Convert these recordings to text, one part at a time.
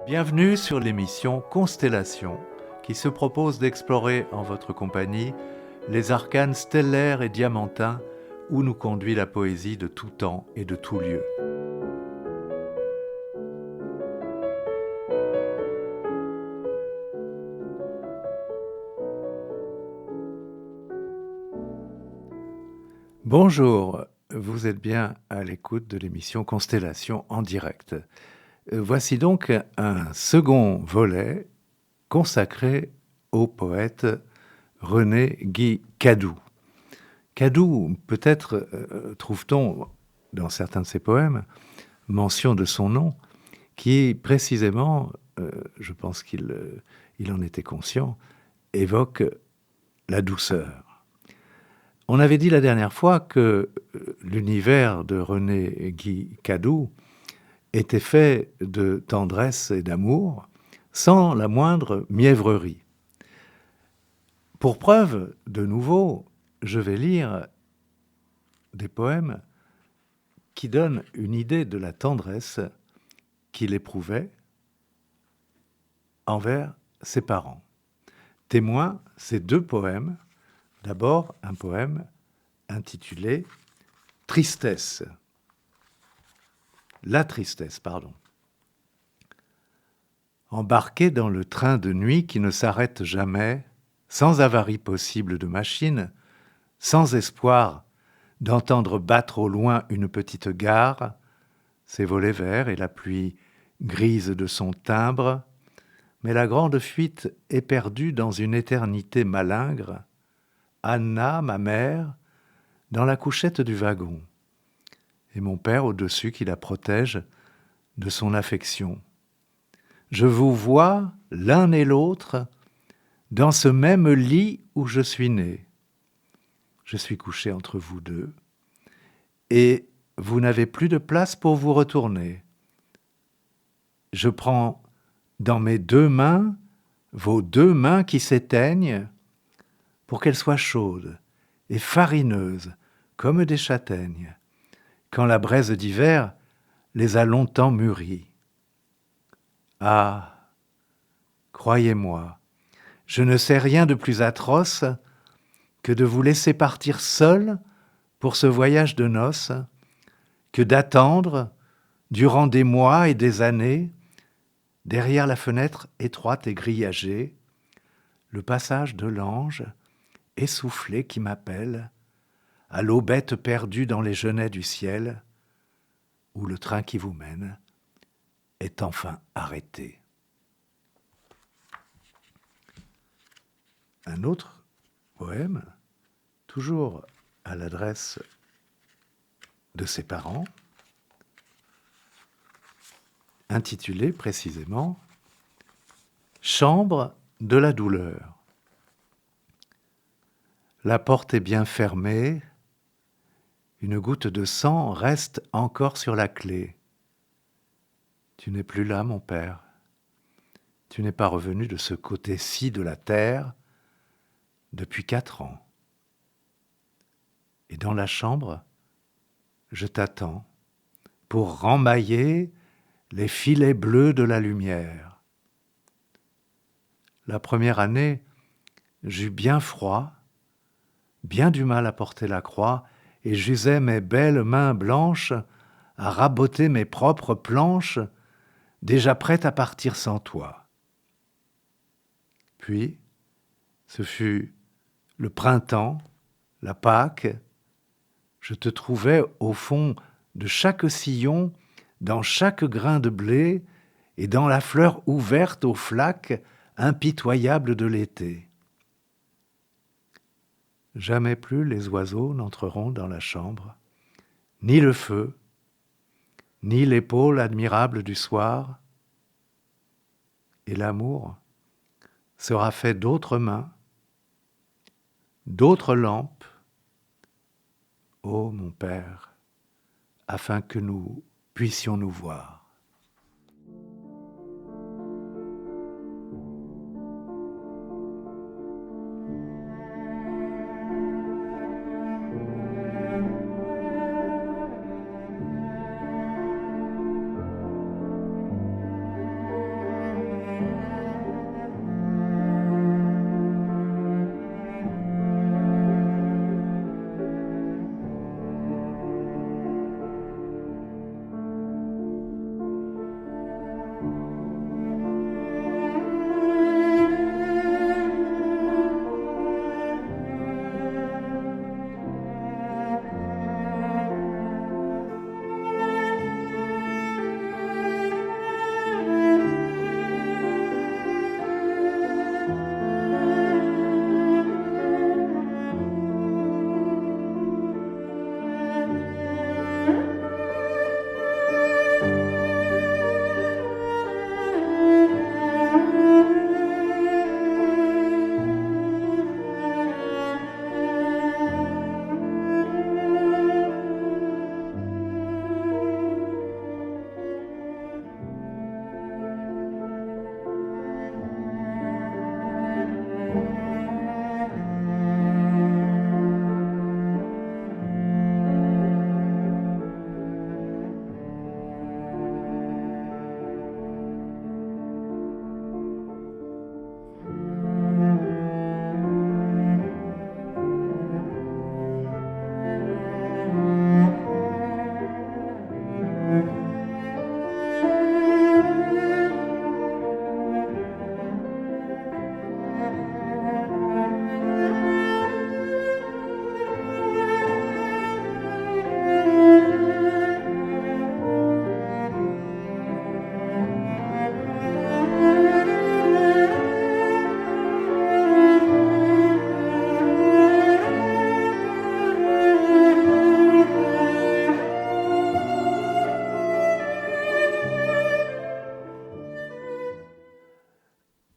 Bienvenue sur l'émission Constellation, qui se propose d'explorer en votre compagnie les arcanes stellaires et diamantins où nous conduit la poésie de tout temps et de tout lieu. Bonjour, vous êtes bien à l'écoute de l'émission Constellation en direct. Voici donc un second volet consacré au poète René Guy Cadoux. Cadoux, peut-être trouve-t-on dans certains de ses poèmes mention de son nom, qui précisément, je pense qu'il en était conscient, évoque la douceur. On avait dit la dernière fois que l'univers de René Guy Cadoux était fait de tendresse et d'amour, sans la moindre mièvrerie. Pour preuve, de nouveau, je vais lire des poèmes qui donnent une idée de la tendresse qu'il éprouvait envers ses parents. Témoin, ces deux poèmes. D'abord, un poème intitulé « Tristesse ». La tristesse, pardon. Embarqué dans le train de nuit qui ne s'arrête jamais, sans avarie possible de machine, sans espoir d'entendre battre au loin une petite gare, ses volets verts et la pluie grise de son timbre, mais la grande fuite est perdue dans une éternité malingre. Anna, ma mère, dans la couchette du wagon, et mon père au-dessus qui la protège de son affection. Je vous vois, l'un et l'autre, dans ce même lit où je suis né. Je suis couché entre vous deux, et vous n'avez plus de place pour vous retourner. Je prends dans mes deux mains vos deux mains qui s'éteignent pour qu'elles soient chaudes et farineuses comme des châtaignes, quand la braise d'hiver les a longtemps mûries. Ah, croyez-moi, je ne sais rien de plus atroce que de vous laisser partir seul pour ce voyage de noces, que d'attendre, durant des mois et des années, derrière la fenêtre étroite et grillagée, le passage de l'ange essoufflé qui m'appelle, à l'aubette perdue dans les genêts du ciel, où le train qui vous mène est enfin arrêté. Un autre poème, toujours à l'adresse de ses parents, intitulé précisément « Chambre de la douleur ». La porte est bien fermée, une goutte de sang reste encore sur la clé. Tu n'es plus là, mon père. Tu n'es pas revenu de ce côté-ci de la terre depuis 4 ans. Et dans la chambre, je t'attends pour remmailler les filets bleus de la lumière. La première année, j'eus bien froid, bien du mal à porter la croix, et j'usais mes belles mains blanches à raboter mes propres planches, déjà prêtes à partir sans toi. Puis, ce fut le printemps, la Pâque, je te trouvais au fond de chaque sillon, dans chaque grain de blé, et dans la fleur ouverte aux flaques impitoyables de l'été. Jamais plus les oiseaux n'entreront dans la chambre, ni le feu, ni l'épaule admirable du soir, et l'amour sera fait d'autres mains, d'autres lampes, ô mon Père, afin que nous puissions nous voir.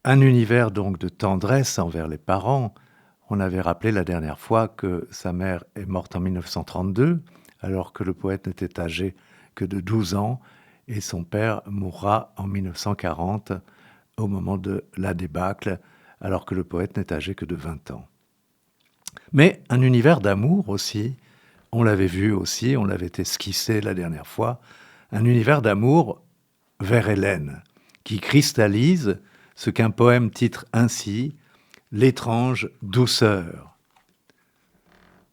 Un univers donc de tendresse envers les parents. On avait rappelé la dernière fois que sa mère est morte en 1932, alors que le poète n'était âgé que de 12 ans, et son père mourra en 1940, au moment de la débâcle, alors que le poète n'est âgé que de 20 ans. Mais un univers d'amour aussi, on l'avait vu aussi, on l'avait esquissé la dernière fois, un univers d'amour vers Hélène, qui cristallise ce qu'un poème titre ainsi « L'étrange douceur ».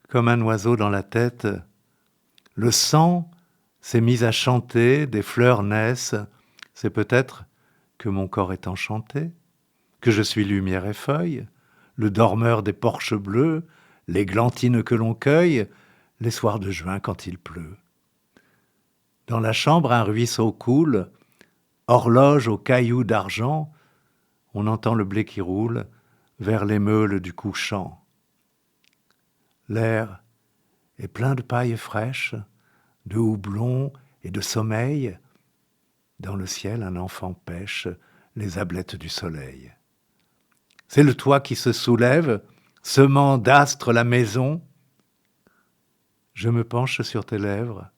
Comme un oiseau dans la tête, le sang s'est mis à chanter, des fleurs naissent, c'est peut-être que mon corps est enchanté, que je suis lumière et feuille, le dormeur des porches bleus, l'églantine que l'on cueille, les soirs de juin quand il pleut. Dans la chambre un ruisseau coule, horloge aux cailloux d'argent, on entend le blé qui roule vers les meules du couchant. L'air est plein de paille fraîche, de houblon et de sommeil. Dans le ciel, un enfant pêche les ablettes du soleil. C'est le toit qui se soulève, semant d'astres la maison. Je me penche sur tes lèvres,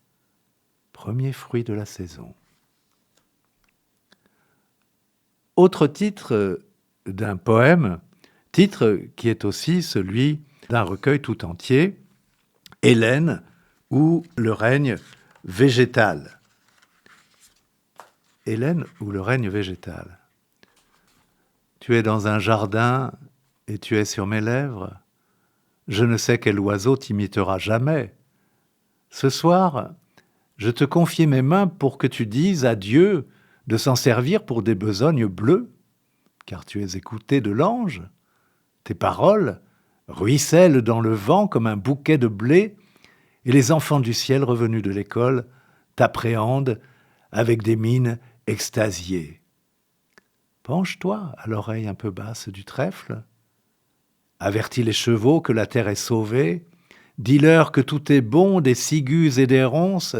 premier fruit de la saison. Autre titre d'un poème, titre qui est aussi celui d'un recueil tout entier, Hélène ou le règne végétal. Hélène ou le règne végétal. Tu es dans un jardin et tu es sur mes lèvres. Je ne sais quel oiseau t'imitera jamais. Ce soir, je te confie mes mains pour que tu dises à Dieu de s'en servir pour des besognes bleues, car tu es écouté de l'ange. Tes paroles ruissellent dans le vent comme un bouquet de blé, et les enfants du ciel revenus de l'école t'appréhendent avec des mines extasiées. Penche-toi à l'oreille un peu basse du trèfle. Avertis les chevaux que la terre est sauvée. Dis-leur que tout est bon, des ciguës et des ronces,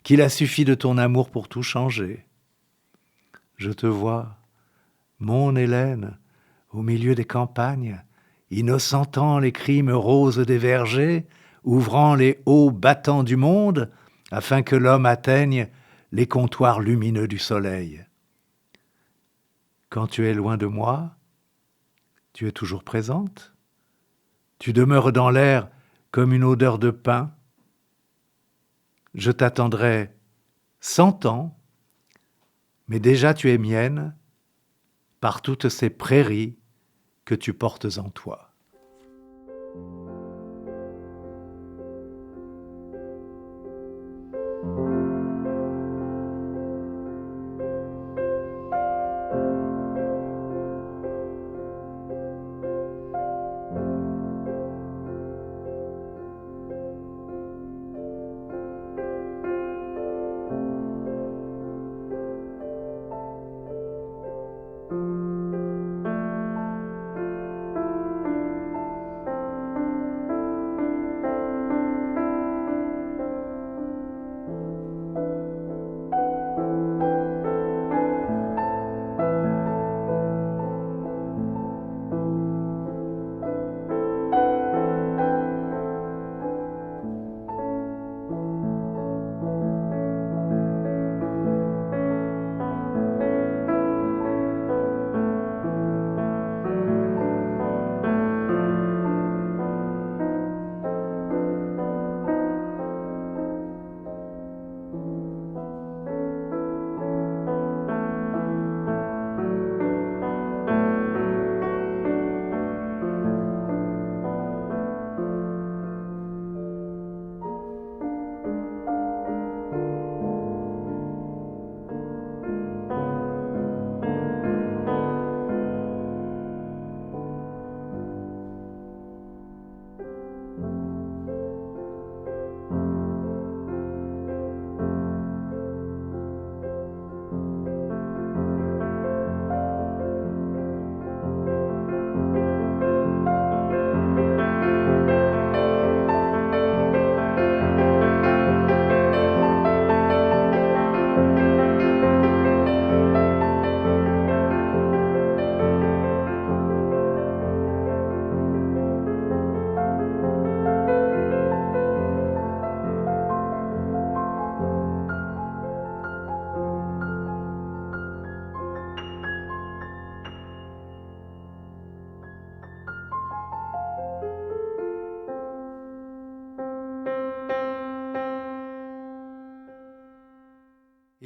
qu'il a suffi de ton amour pour tout changer. Je te vois, mon Hélène, au milieu des campagnes, innocentant les crimes roses des vergers, ouvrant les hauts battants du monde, afin que l'homme atteigne les comptoirs lumineux du soleil. Quand tu es loin de moi, tu es toujours présente. Tu demeures dans l'air comme une odeur de pin. Je t'attendrai 100 ans, mais déjà tu es mienne par toutes ces prairies que tu portes en toi.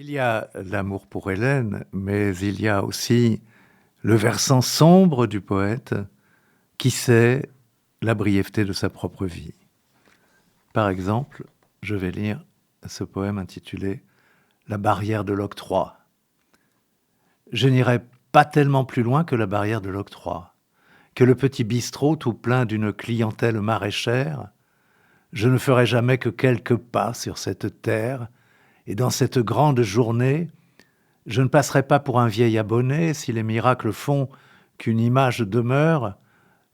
Il y a l'amour pour Hélène, mais il y a aussi le versant sombre du poète qui sait la brièveté de sa propre vie. Par exemple, je vais lire ce poème intitulé « La barrière de l'octroi ». Je n'irai pas tellement plus loin que la barrière de l'octroi, que le petit bistrot tout plein d'une clientèle maraîchère. Je ne ferai jamais que quelques pas sur cette terre, et dans cette grande journée, je ne passerai pas pour un vieil abonné. Si les miracles font qu'une image demeure,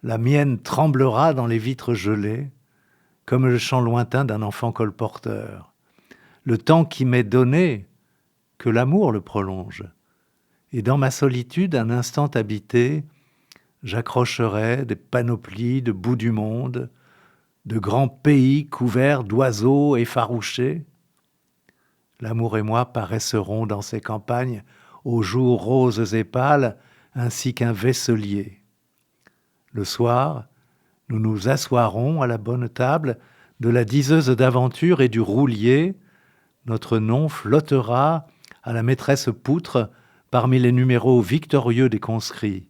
la mienne tremblera dans les vitres gelées, comme le chant lointain d'un enfant colporteur. Le temps qui m'est donné, que l'amour le prolonge. Et dans ma solitude, un instant habité, j'accrocherai des panoplies de bouts du monde, de grands pays couverts d'oiseaux effarouchés. L'amour et moi paraisserons dans ces campagnes aux jours roses et pâles, ainsi qu'un vaisselier. Le soir, nous nous assoirons à la bonne table de la diseuse d'aventure et du roulier. Notre nom flottera à la maîtresse poutre parmi les numéros victorieux des conscrits.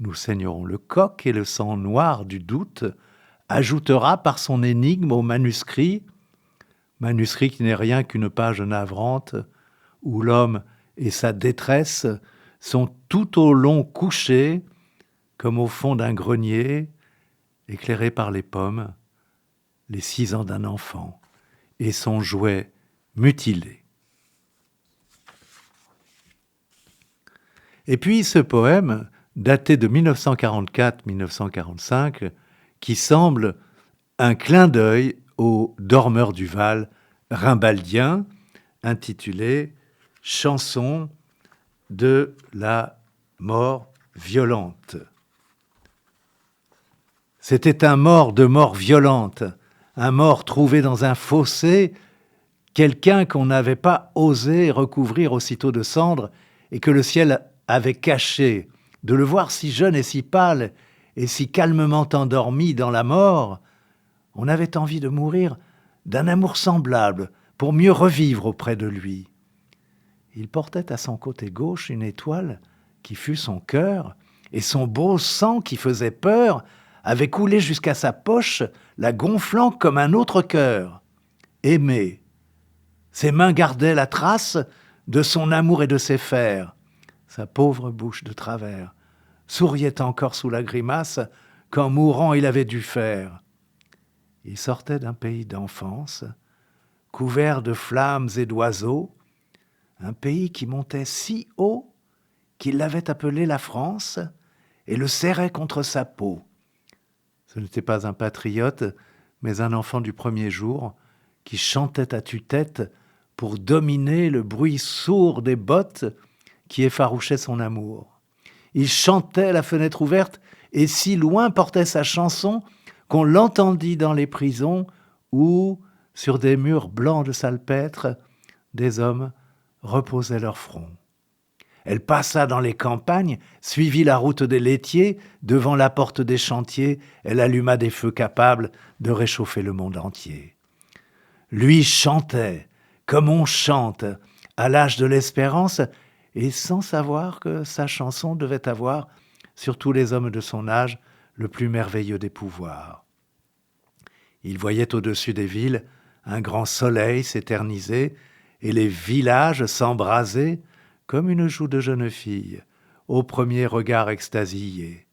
Nous saignerons le coq et le sang noir du doute ajoutera par son énigme au manuscrit qui n'est rien qu'une page navrante, où l'homme et sa détresse sont tout au long couchés, comme au fond d'un grenier, éclairés par les pommes, les 6 ans d'un enfant, et son jouet mutilé. Et puis ce poème, daté de 1944-1945, qui semble un clin d'œil au dormeur du Val rimbaldien, intitulé « Chanson de la mort violente ». C'était un mort de mort violente, un mort trouvé dans un fossé, quelqu'un qu'on n'avait pas osé recouvrir aussitôt de cendres et que le ciel avait caché. De le voir si jeune et si pâle et si calmement endormi dans la mort, on avait envie de mourir d'un amour semblable pour mieux revivre auprès de lui. Il portait à son côté gauche une étoile qui fut son cœur, et son beau sang qui faisait peur avait coulé jusqu'à sa poche, la gonflant comme un autre cœur. Aimé, ses mains gardaient la trace de son amour et de ses fers. Sa pauvre bouche de travers souriait encore sous la grimace qu'en mourant il avait dû faire. Il sortait d'un pays d'enfance, couvert de flammes et d'oiseaux, un pays qui montait si haut qu'il l'avait appelé la France et le serrait contre sa peau. Ce n'était pas un patriote, mais un enfant du premier jour qui chantait à tue-tête pour dominer le bruit sourd des bottes qui effarouchaient son amour. Il chantait la fenêtre ouverte et si loin portait sa chanson qu'on l'entendit dans les prisons où, sur des murs blancs de salpêtre, des hommes reposaient leur front. Elle passa dans les campagnes, suivit la route des laitiers, devant la porte des chantiers, elle alluma des feux capables de réchauffer le monde entier. Lui chantait, comme on chante, à l'âge de l'espérance, et sans savoir que sa chanson devait avoir, sur tous les hommes de son âge, le plus merveilleux des pouvoirs. Il voyait au-dessus des villes un grand soleil s'éterniser et les villages s'embraser comme une joue de jeune fille au premier regard extasié.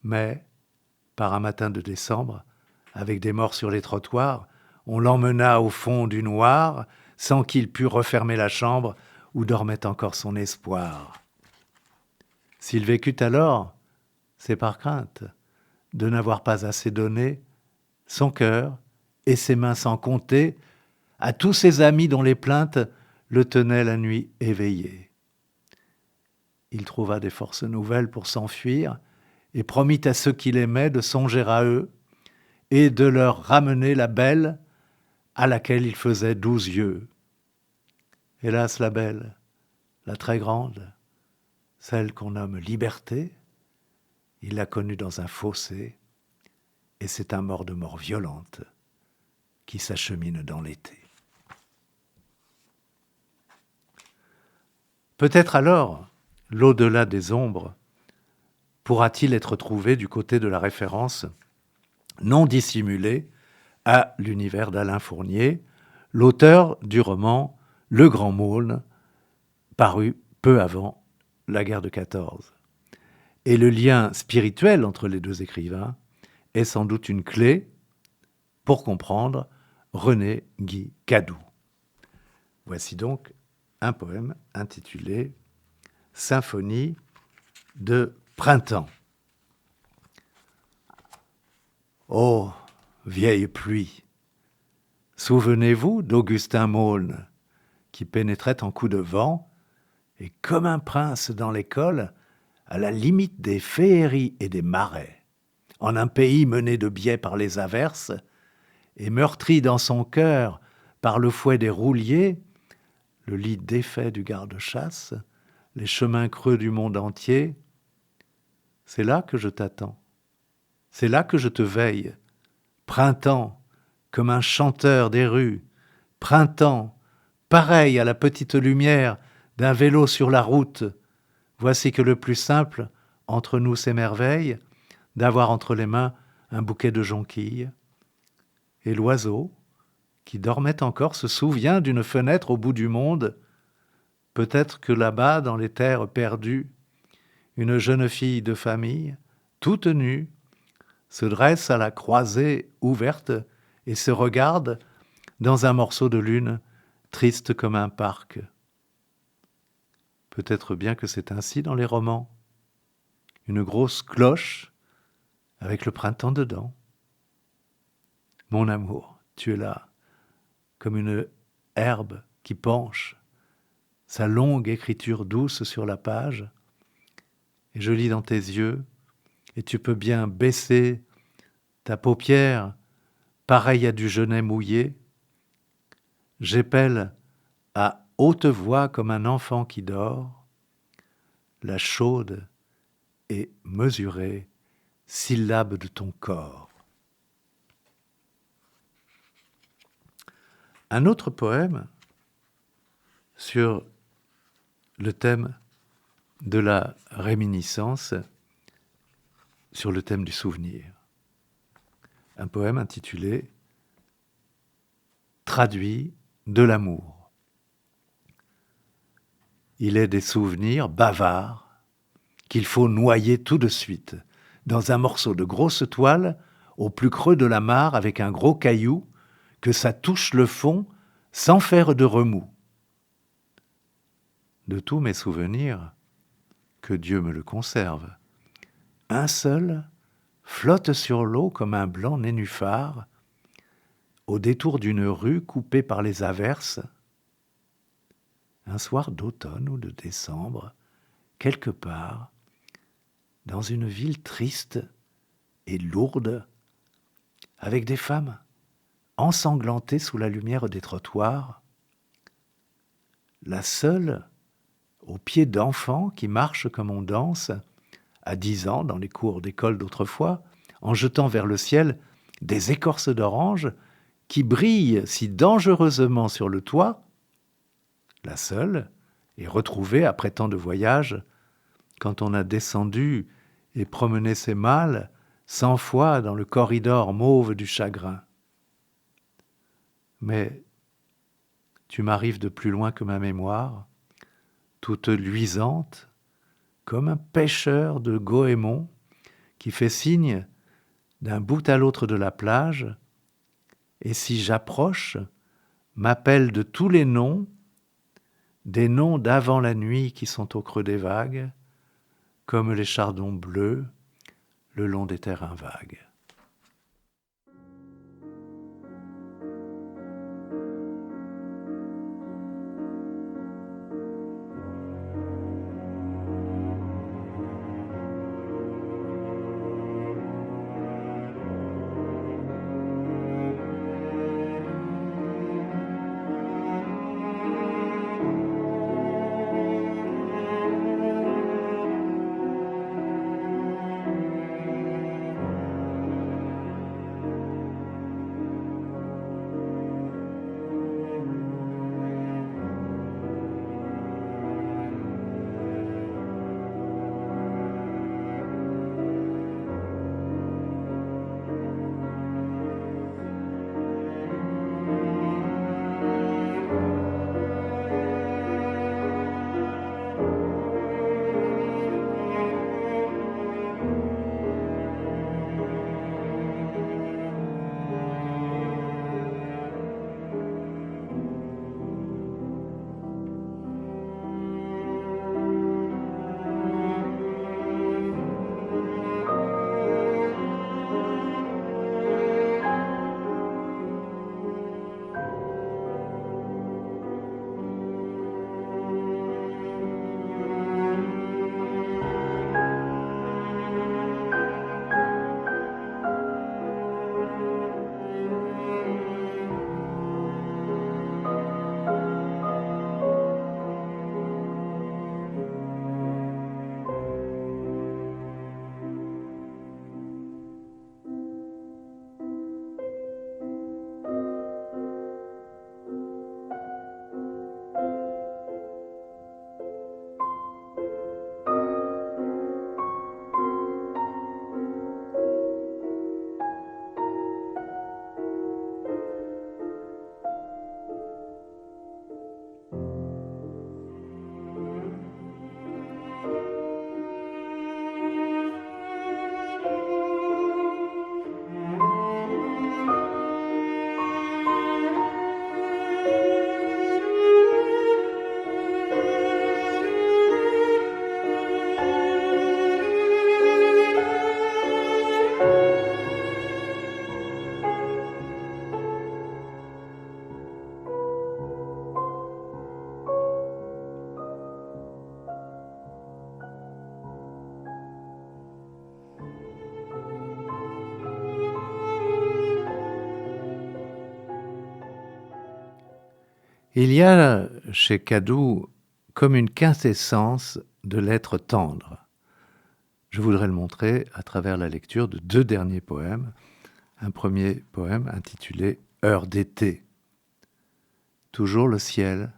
Mais, par un matin de décembre, avec des morts sur les trottoirs, on l'emmena au fond du noir sans qu'il pût refermer la chambre où dormait encore son espoir. S'il vécut alors, c'est par crainte de n'avoir pas assez donné son cœur et ses mains sans compter à tous ses amis dont les plaintes le tenaient la nuit éveillé. Il trouva des forces nouvelles pour s'enfuir et promit à ceux qu'il aimait de songer à eux et de leur ramener la belle à laquelle il faisait 12 yeux. Hélas, la belle, la très grande, celle qu'on nomme liberté, il l'a connue dans un fossé, et c'est un mort de mort violente qui s'achemine dans l'été. Peut-être alors, l'au-delà des ombres pourra-t-il être trouvé du côté de la référence non dissimulée à l'univers d'Alain Fournier, l'auteur du roman Le Grand Maulne, paru peu avant la guerre de 14. Et le lien spirituel entre les deux écrivains est sans doute une clé pour comprendre René Guy Cadoux. Voici donc un poème intitulé Symphonie de printemps. Ô vieille pluie, souvenez-vous d'Augustin Maulne, qui pénétrait en coup de vent, et comme un prince dans l'école, à la limite des féeries et des marais, en un pays mené de biais par les averses, et meurtri dans son cœur par le fouet des rouliers, le lit défait du garde-chasse, les chemins creux du monde entier, c'est là que je t'attends, c'est là que je te veille, printemps, comme un chanteur des rues, printemps, pareil à la petite lumière d'un vélo sur la route. Voici que le plus simple entre nous s'émerveille d'avoir entre les mains un bouquet de jonquilles. Et l'oiseau, qui dormait encore, se souvient d'une fenêtre au bout du monde. Peut-être que là-bas, dans les terres perdues, une jeune fille de famille, toute nue, se dresse à la croisée ouverte et se regarde dans un morceau de lune triste comme un parc. Peut-être bien que c'est ainsi dans les romans. Une grosse cloche avec le printemps dedans. Mon amour, tu es là, comme une herbe qui penche, sa longue écriture douce sur la page, et je lis dans tes yeux, et tu peux bien baisser ta paupière, pareille à du genêt mouillé. J'épelle à haute voix comme un enfant qui dort, la chaude et mesurée syllabe de ton corps. Un autre poème sur le thème de la réminiscence, sur le thème du souvenir. Un poème intitulé Traduit de l'amour. Il est des souvenirs bavards qu'il faut noyer tout de suite dans un morceau de grosse toile au plus creux de la mare avec un gros caillou, que ça touche le fond sans faire de remous. De tous mes souvenirs, que Dieu me le conserve, un seul flotte sur l'eau comme un blanc nénuphar, au détour d'une rue coupée par les averses. Un soir d'automne ou de décembre, quelque part, dans une ville triste et lourde, avec des femmes ensanglantées sous la lumière des trottoirs, la seule aux pieds d'enfants qui marchent comme on danse, à 10 ans dans les cours d'école d'autrefois, en jetant vers le ciel des écorces d'orange qui brillent si dangereusement sur le toit, la seule est retrouvée après tant de voyages, quand on a descendu et promené ses malles 100 fois dans le corridor mauve du chagrin. Mais tu m'arrives de plus loin que ma mémoire, toute luisante, comme un pêcheur de goémon qui fait signe d'un bout à l'autre de la plage, et si j'approche, m'appelle de tous les noms, des noms d'avant la nuit qui sont au creux des vagues, comme les chardons bleus le long des terrains vagues. Il y a chez Cadou comme une quintessence de l'être tendre. Je voudrais le montrer à travers la lecture de 2 derniers poèmes. Un premier poème intitulé « Heure d'été ». Toujours le ciel,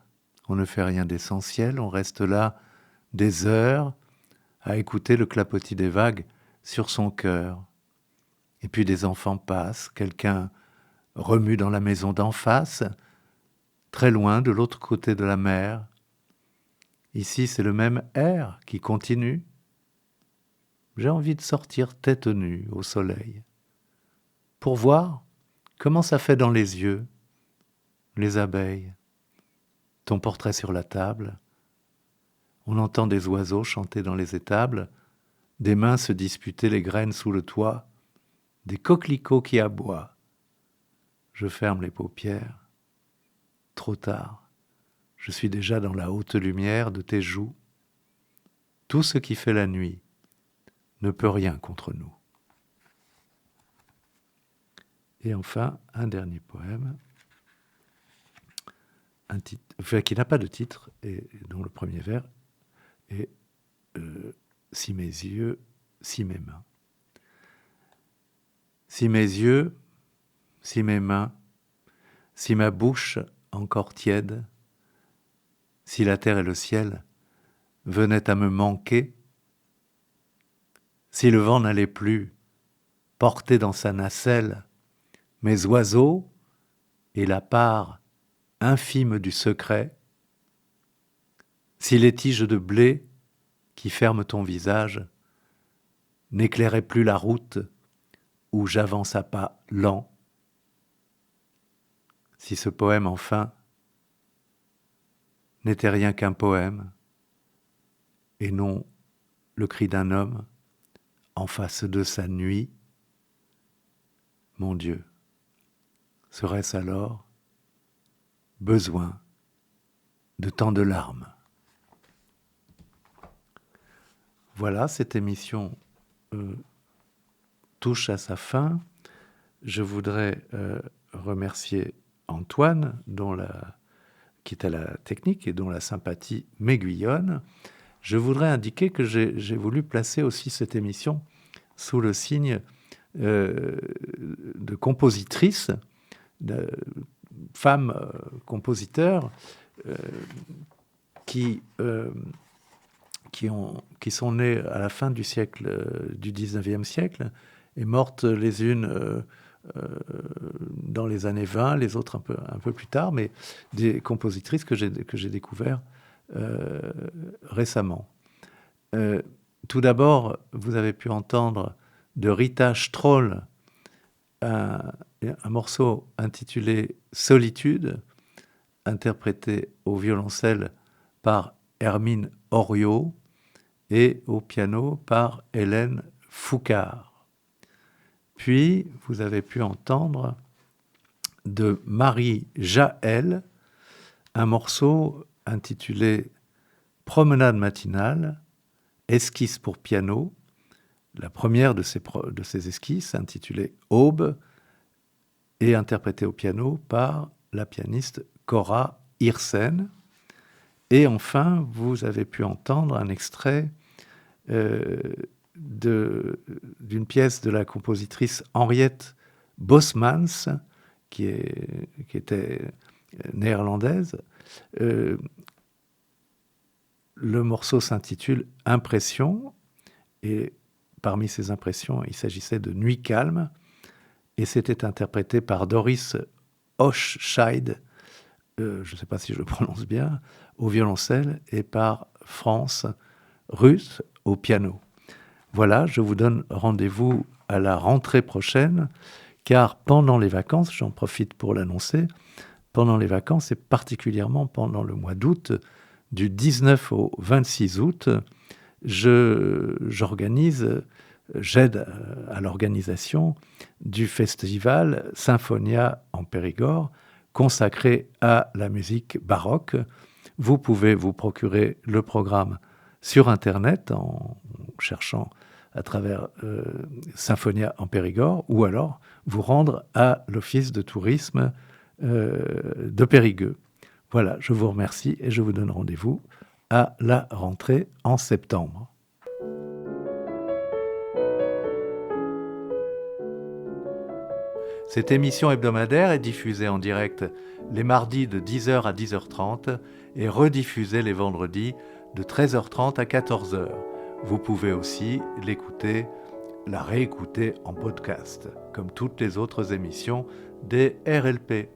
on ne fait rien d'essentiel, on reste là des heures à écouter le clapotis des vagues sur son cœur. Et puis des enfants passent, quelqu'un remue dans la maison d'en face, très loin de l'autre côté de la mer. Ici, c'est le même air qui continue. J'ai envie de sortir tête nue au soleil pour voir comment ça fait dans les yeux, les abeilles, ton portrait sur la table. On entend des oiseaux chanter dans les étables, des mains se disputer les graines sous le toit, des coquelicots qui aboient. Je ferme les paupières. Trop tard. Je suis déjà dans la haute lumière de tes joues. Tout ce qui fait la nuit ne peut rien contre nous. Et enfin, un dernier poème, qui n'a pas de titre, et dont le premier vers est si mes yeux, si mes mains. Si mes yeux, si mes mains, si ma bouche encore tiède, si la terre et le ciel venaient à me manquer, si le vent n'allait plus porter dans sa nacelle mes oiseaux et la part infime du secret, si les tiges de blé qui ferment ton visage n'éclairaient plus la route où j'avance à pas lents, si ce poème enfin n'était rien qu'un poème et non le cri d'un homme en face de sa nuit, mon Dieu, serait-ce alors besoin de tant de larmes? Voilà, cette émission touche à sa fin. Je voudrais remercier Antoine, qui est à la technique et dont la sympathie m'aiguillonne. Je voudrais indiquer que j'ai voulu placer aussi cette émission sous le signe de compositrices, de femmes compositeurs qui sont nées à la fin du siècle, du 19e siècle, et mortes les unes dans les années 20, les autres un peu plus tard, mais des compositrices que j'ai découvert récemment. Tout d'abord, vous avez pu entendre de Rita Stroll un morceau intitulé « Solitude », interprété au violoncelle par Hermine Oriot et au piano par Hélène Foucard. Puis, vous avez pu entendre de Marie Jaël un morceau intitulé « Promenade matinale », esquisse pour piano, la première de ces esquisses, intitulée « Aube », et interprétée au piano par la pianiste Cora Hirsen. Et enfin, vous avez pu entendre un extrait d'une pièce de la compositrice Henriette Bosmans, qui était néerlandaise. Le morceau s'intitule « Impression » et parmi ces impressions, il s'agissait de « Nuit calme » et c'était interprété par Doris Hochscheid, je ne sais pas si je le prononce bien, au violoncelle et par France Russe au piano. Voilà, je vous donne rendez-vous à la rentrée prochaine, car pendant les vacances, j'en profite pour l'annoncer, pendant les vacances et particulièrement pendant le mois d'août, du 19 au 26 août, j'aide à l'organisation du festival Symphonia en Périgord, consacré à la musique baroque. Vous pouvez vous procurer le programme sur Internet en cherchant à travers Symphonia en Périgord, ou alors vous rendre à l'office de tourisme de Périgueux. Voilà, je vous remercie et je vous donne rendez-vous à la rentrée en septembre. Cette émission hebdomadaire est diffusée en direct les mardis de 10h à 10h30 et rediffusée les vendredis de 13h30 à 14h. Vous pouvez aussi la réécouter en podcast, comme toutes les autres émissions des RLP.